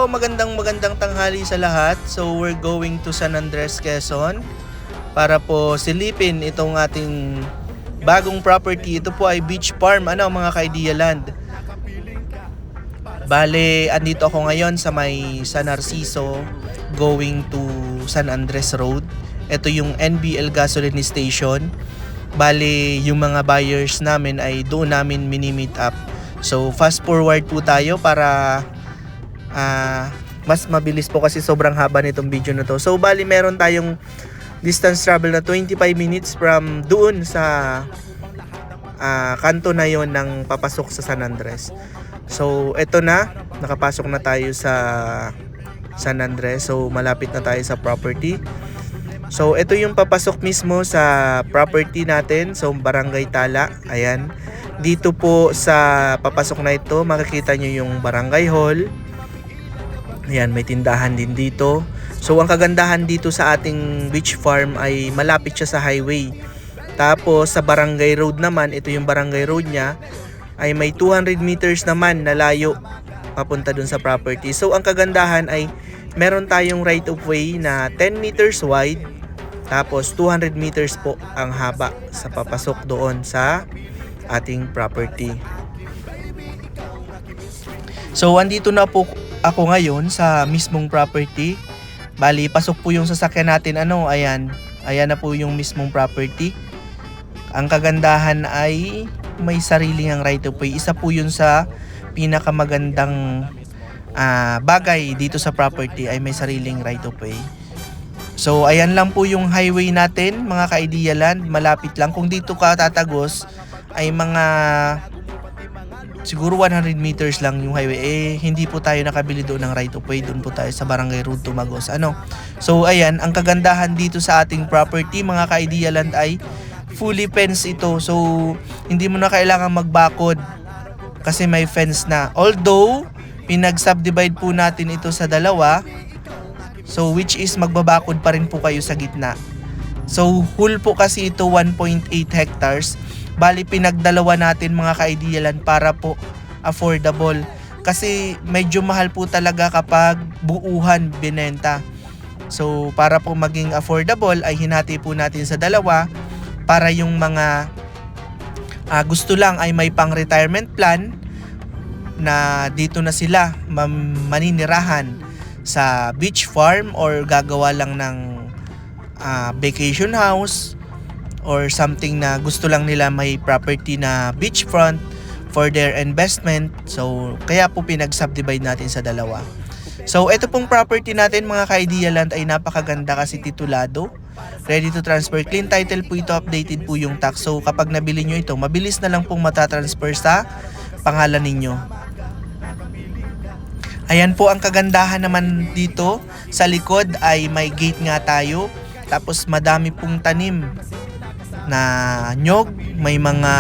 magandang tanghali sa lahat. So we're going to San Andres, Quezon para po silipin itong ating bagong property. Ito po ay beach farm, mga ka-Idea Land. Bale, andito ako ngayon sa may San Narciso going to San Andres Road. Ito yung NBL gasoline station. Bale, yung mga buyers namin ay doon namin mini-meet up. So fast forward po tayo para mas mabilis po kasi sobrang haba nitong video na to. So bali meron tayong distance travel na 25 minutes from doon sa kanto na yon ng papasok sa San Andres. So eto na, nakapasok na tayo sa San Andres. So malapit na tayo sa property. So ito yung papasok mismo sa property natin. So Barangay Tala, ayan. Dito po sa papasok na ito, makikita nyo yung barangay hall. Ayan, may tindahan din dito. So ang kagandahan dito sa ating beach farm ay malapit siya sa highway. Tapos sa barangay road naman, ito yung barangay road niya, ay may 200 meters naman na layo papunta dun sa property. So ang kagandahan ay meron tayong right of way na 10 meters wide. Tapos 200 meters po ang haba sa papasok doon sa ating property. So andito na po ako ngayon sa mismong property. Bali, pasok po yung sasakyan natin. Ayan na po yung mismong property. Ang kagandahan ay may sariling ang right of way. Isa po yun sa pinakamagandang bagay dito sa property ay may sariling right of way. So ayan lang po yung highway natin, mga ka-Idea Land. Malapit lang. Kung dito ka tatagos ay mga siguro 100 meters lang yung highway. Hindi po tayo nakabili doon ng right of way. Doon po tayo sa Barangay Road Tumagos. So ayan, ang kagandahan dito sa ating property, mga ka-Idea Land, ay fully fenced ito. So hindi mo na kailangan magbakod kasi may fence na. Although pinag-subdivide po natin ito sa dalawa. So which is magbabakod pa rin po kayo sa gitna. So whole po kasi ito 1.8 hectares. Bali pinagdalawa natin, mga ka-Idea Land, para po affordable. Kasi medyo mahal po talaga kapag buuhan binenta. So para po maging affordable ay hinati po natin sa dalawa para yung mga gusto lang ay may pang retirement plan na dito na sila maninirahan sa beach farm or gagawa lang ng vacation house or something na gusto lang nila may property na beachfront for their investment. So kaya po pinag-subdivide natin sa dalawa. So ito pong property natin, mga ka-Idea Land, ay napakaganda kasi titulado, ready to transfer, clean title po ito, updated po yung tax. So kapag nabili nyo ito, mabilis na lang pong matatransfer sa pangalan ninyo. Ayan po ang kagandahan naman dito. Sa likod ay may gate nga tayo. Tapos madami pong tanim na nyog. May mga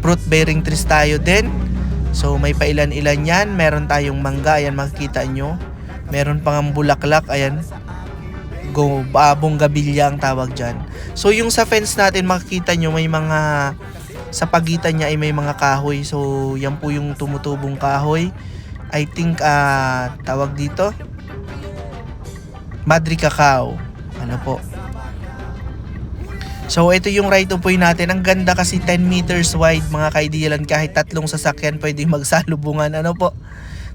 fruit bearing trees tayo din. So may pailan-ilan yan. Meron tayong mangga. Ayan, makikita nyo. Meron pang bulaklak. Ayan. Bonggabilya ang tawag dyan. So yung sa fence natin, makikita nyo may mga, sa pagitan niya ay may mga kahoy. So yan po yung tumutubong kahoy. I think tawag dito Madri Cacao. Po. So ito yung right of way natin. Ang ganda kasi 10 meters wide, mga ka-Idea Land. Kahit tatlong sasakyan pwede magsalubungan. Po.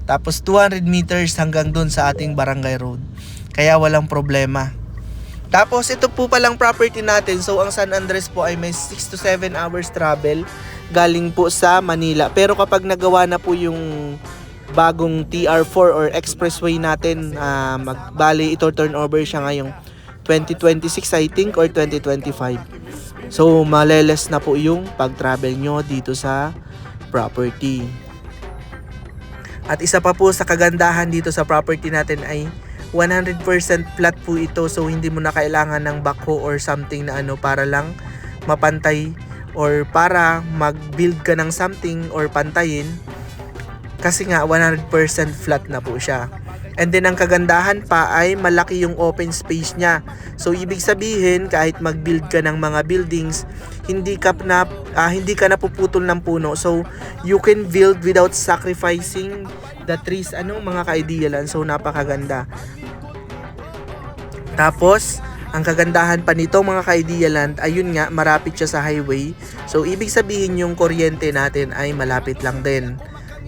Tapos 200 meters hanggang dun sa ating barangay road. Kaya walang problema. Tapos ito po palang property natin. So ang San Andres po ay may 6 to 7 hours travel galing po sa Manila. Pero kapag nagawa na po yung bagong TR4 or expressway natin, bali ito turnover siya ngayong 2026 I think or 2025. So maleles na po yung pag-travel nyo dito sa property. At isa pa po sa kagandahan dito sa property natin ay 100% flat po ito. So hindi mo na kailangan ng backhoe or something na para lang mapantay or para mag-build ka ng something or pantayin. Kasi nga 100% flat na po siya. And then ang kagandahan pa ay malaki yung open space niya. So ibig sabihin kahit mag-build ka ng mga buildings, hindi ka napuputol ng puno. So you can build without sacrificing the trees, mga ka-idealan. So napakaganda. Tapos ang kagandahan pa nito mga ka-idealand, ayun nga, marapit siya sa highway. So ibig sabihin yung kuryente natin ay malapit lang din.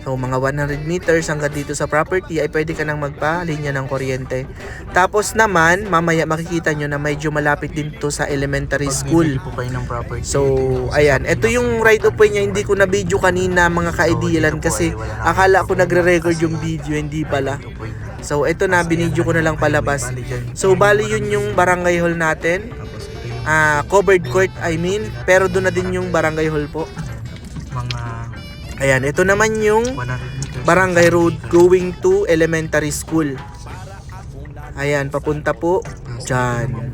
So mga 100 meters hanggang dito sa property ay pwede ka nang magpalinya ng kuryente. Tapos naman, mamaya makikita nyo na medyo malapit din to sa elementary school. Po kayo ng property. So ayan, ito yung right of way niya. Hindi ko na video kanina mga ka-idealand kasi akala ko nagre-record yung video, hindi pala. So ito na, binidyo ko na lang palabas. So bali yun yung barangay hall natin. Covered court I mean, pero doon na din yung barangay hall po. Ayan, ito naman yung barangay road going to elementary school. Ayan, papunta po dyan.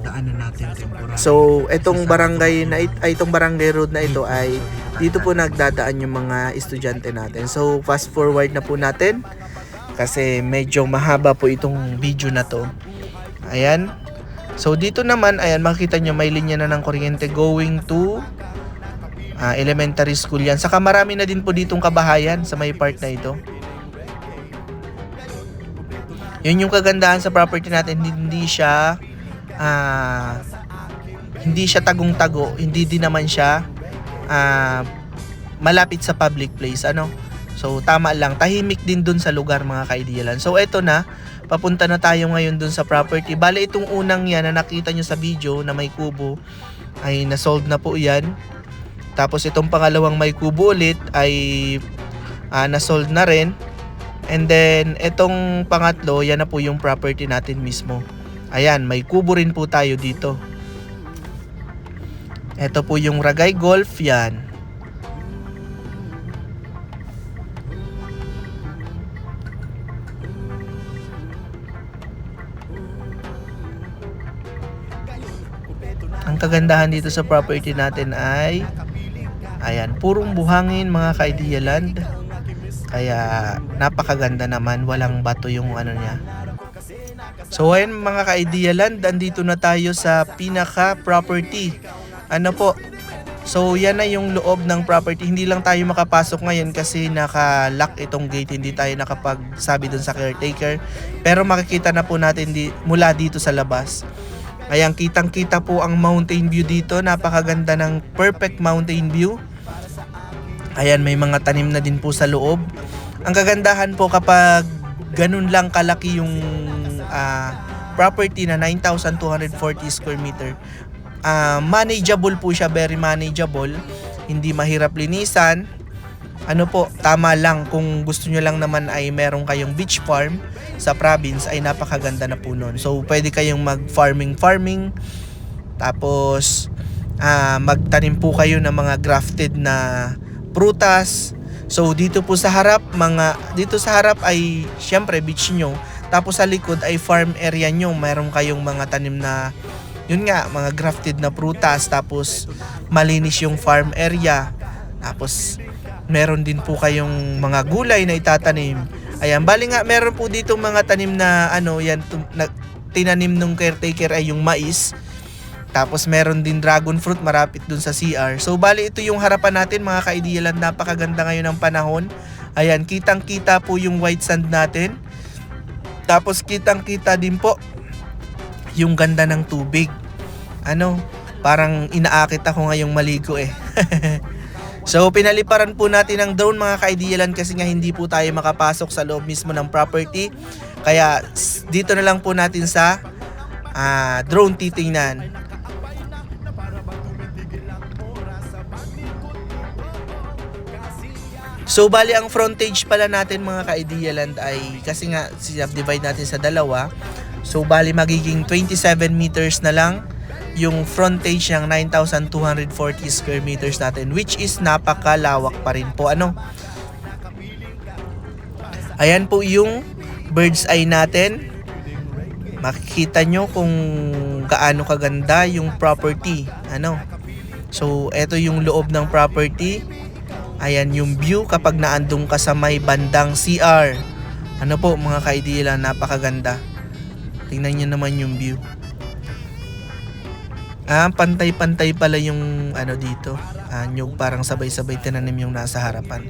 Daanan natin temporary. So, itong barangay road na ito ay dito po nagdadaan yung mga estudyante natin. So, fast forward na po natin kasi medyo mahaba po itong video na to. Ayan. So, dito naman, ayan, makikita nyo may linya na ng kuryente going to elementary school yan. Saka marami na din po ditong kabahayan sa may part na ito. Yun yung kagandahan sa property natin. Hindi siya tagong-tago. Hindi din naman siya malapit sa public place. So tama lang. Tahimik din dun sa lugar mga ka-idealan. So eto na. Papunta na tayo ngayon dun sa property. Bale itong unang yan na nakita nyo sa video na may kubo ay na-solve na po yan. Tapos itong pangalawang may kubo ulit ay na-sold na rin. And then itong pangatlo, yan na po yung property natin mismo. Ayan, may kubo rin po tayo dito. Ito po yung Ragay Golf, yan. Ang kagandahan dito sa property natin ay ayan, purong buhangin mga ka-idealand. Kaya napakaganda naman, walang bato yung niya. So ayan mga ka-idealand, andito na tayo sa pinaka property. So yan na yung loob ng property. Hindi lang tayo makapasok ngayon kasi naka-lock itong gate. Hindi tayo nakapagsabi dun sa caretaker. Pero makikita na po natin mula dito sa labas. Ayan, kitang-kita po ang mountain view dito. Napakaganda ng perfect mountain view. Ayan, may mga tanim na din po sa loob. Ang kagandahan po kapag ganun lang kalaki yung property na 9,240 square meter. Manageable po siya, very manageable. Hindi mahirap linisan. Tama lang kung gusto nyo lang naman ay meron kayong beach farm sa province ay napakaganda na po nun. So pwede kayong mag-farming. Tapos magtanim po kayo ng mga grafted na prutas. So dito po sa harap, ay syempre beach nyo. Tapos sa likod ay farm area nyo. Meron kayong mga tanim na mga grafted na prutas. Tapos malinis yung farm area. Tapos meron din po kayong mga gulay na itatanim. Ayan, bali nga meron po dito mga tanim na tinanim nung caretaker ay yung mais. Tapos meron din dragon fruit marapit dun sa CR. So bali ito yung harapan natin mga ka-idealand. Napakaganda ngayon ng panahon. Ayan, kitang-kita po yung white sand natin. Tapos kitang-kita din po yung ganda ng tubig. Parang inaakit ako ngayong maligo eh. So pinaliparan po natin ng drone mga ka-idealand kasi nga hindi po tayo makapasok sa loob mismo ng property. Kaya dito na lang po natin sa drone titingnan. So bali ang frontage pala natin mga ka-idealand ay kasi nga divide natin sa dalawa. So bali magiging 27 meters na lang yung frontage ng 9,240 square meters natin, which is napakalawak pa rin po. Ayan po yung bird's eye natin. Makikita nyo kung gaano kaganda yung property. So eto yung loob ng property. Ayan yung view kapag naandun ka sa may bandang CR. Ano po mga ka-idea lang, napakaganda. Tingnan nyo naman yung view. Pantay-pantay pala yung ano dito. Nyug, parang sabay-sabay tinanim yung nasa harapan.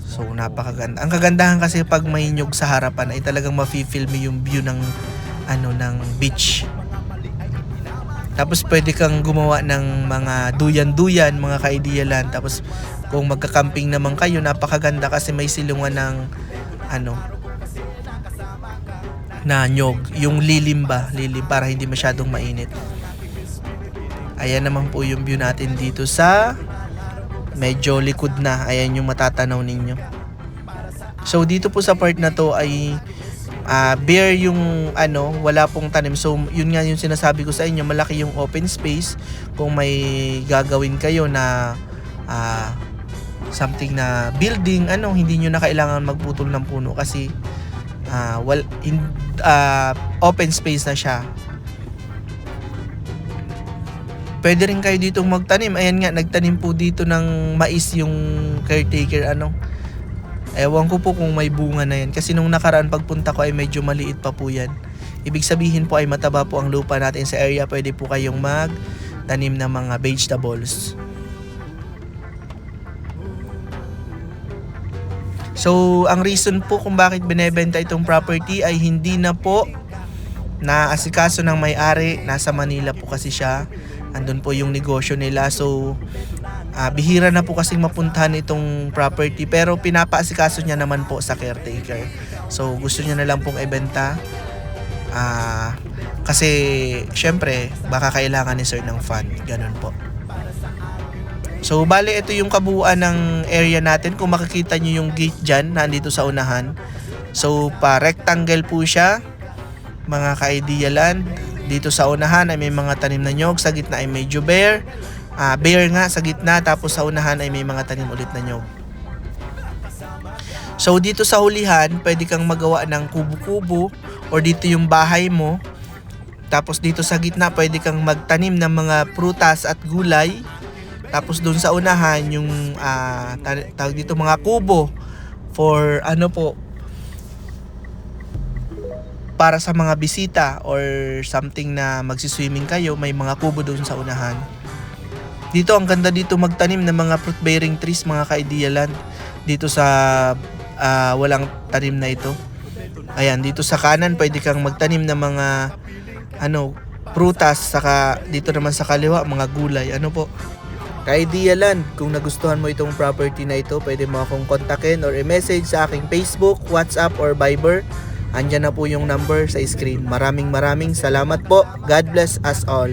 So napakaganda. Ang kagandahan kasi pag may nyug sa harapan ay talagang mafe-feel mo yung view ng ng beach. Tapos pwede kang gumawa ng mga duyan-duyan, mga ka-idea land. Tapos kung magka-camping naman kayo, napakaganda kasi may silungan ng na nyog, yung lilim para hindi masyadong mainit. Ayan naman po yung view natin dito sa medyo likod na. Ayan yung matatanaw ninyo. So dito po sa part na to ay bare yung wala pong tanim. So yun nga yung sinasabi ko sa inyo, malaki yung open space. Kung may gagawin kayo na something na building, hindi nyo na kailangan magputol ng puno kasi open space na siya. Pwede rin kayo dito magtanim. Ayan nga, nagtanim po dito ng mais yung caretaker. Ewan ko po kung may bunga na yan. Kasi nung nakaraan pagpunta ko ay medyo maliit pa po yan. Ibig sabihin po ay mataba po ang lupa natin sa area. Pwede po kayong magtanim ng mga vegetables. So, ang reason po kung bakit binebenta itong property ay hindi na po naasikaso ng may-ari. Nasa Manila po kasi siya. Andun po yung negosyo nila. So, bihira na po kasing mapuntahan itong property. Pero pinapaasikaso niya naman po sa caretaker. So, gusto niya na lang pong ibenta. Kasi, syempre, baka kailangan ni sir ng fund. Ganun po. So, bale, ito yung kabuuan ng area natin. Kung makikita nyo yung gate dyan, nandito sa unahan. So, pa-rectangle po siya, mga ka-idea land. Dito sa unahan ay may mga tanim na nyog. Sa gitna ay medyo bare. Bare nga sa gitna. Tapos sa unahan ay may mga tanim ulit na nyog. So, dito sa hulihan, pwede kang magawa ng kubo-kubo. Or dito yung bahay mo. Tapos dito sa gitna, pwede kang magtanim ng mga prutas at gulay. Tapos doon sa unahan yung tawag dito mga kubo for para sa mga bisita or something na magsiswimming kayo, may mga kubo doon sa unahan. Dito ang ganda dito magtanim ng mga fruit bearing trees, mga ka-idea land. Dito sa walang tanim na ito. Ayan, dito sa kanan pwede kang magtanim ng mga prutas, saka dito naman sa kaliwa mga gulay. Ka-idea land, kung nagustuhan mo itong property na ito, pwede mo akong kontakin or i-message sa aking Facebook, WhatsApp or Viber. Andyan na po yung number sa screen. Maraming salamat po. God bless us all.